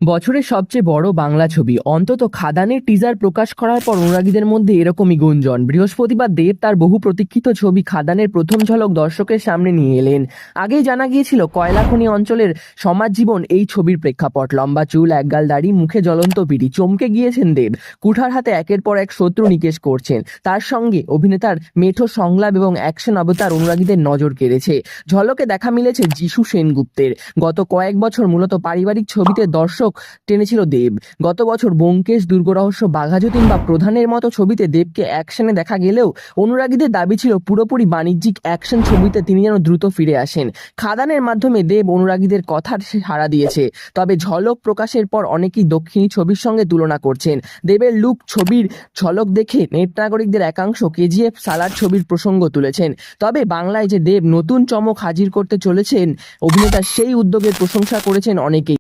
বছরের সবচেয়ে বড় বাংলা ছবি অন্তত খাদানের টিজার প্রকাশ করার পর অনুরাগীদের মধ্যে এরকমই গুঞ্জন। বৃহস্পতিবার দেব তার বহু প্রতীক্ষিত ছবি খাদানের প্রথম ঝলক দর্শকের সামনে নিয়ে এলেন। আগেই জানা গিয়েছিল কয়লাখনি অঞ্চলের সমাজ জীবন এই ছবির প্রেক্ষাপট। লম্বা চুল, একগাল দাড়ি, মুখে জ্বলন্ত পিড়ি। চমকে গিয়েছেন দেব। কুঠার হাতে একের পর এক শত্রু নিকেশ করছেন। তার সঙ্গে অভিনেতার মেঠো সংলাপ এবং অ্যাকশন অবতার অনুরাগীদের নজর কেড়েছে। ঝলকে দেখা মিলেছে যিশু সেনগুপ্তের। গত কয়েক বছর মূলত পারিবারিক ছবিতে দর্শক টেনেছিল দেব। গত বছর ব্যোমকেশ, দুর্গরহস্য, বাঘাযতীন বা প্রধানের মতো ছবিতে দেবকে অ্যাকশনে দেখা গেলেও অনুরাগীদের দাবি ছিল পুরোপুরি বাণিজ্যিক অ্যাকশন ছবিতে তিনি যেন দ্রুত ফিরে আসেন। খাদানের মাধ্যমে দেব অনুরাগীদের কথার সাড়া দিয়েছে। তবে ঝলক প্রকাশের পর অনেকেই দক্ষিণী ছবির সঙ্গে তুলনা করছেন। দেবের লুক, ছবির ঝলক দেখে নেট নাগরিকদের একাংশ কেজিএফ সালার ছবির প্রসঙ্গ তুলেছেন। তবে বাংলায় যে দেব নতুন চমক হাজির করতে চলেছেন অভিনেতা, সেই উদ্যোগের প্রশংসা করেছেন অনেকেই।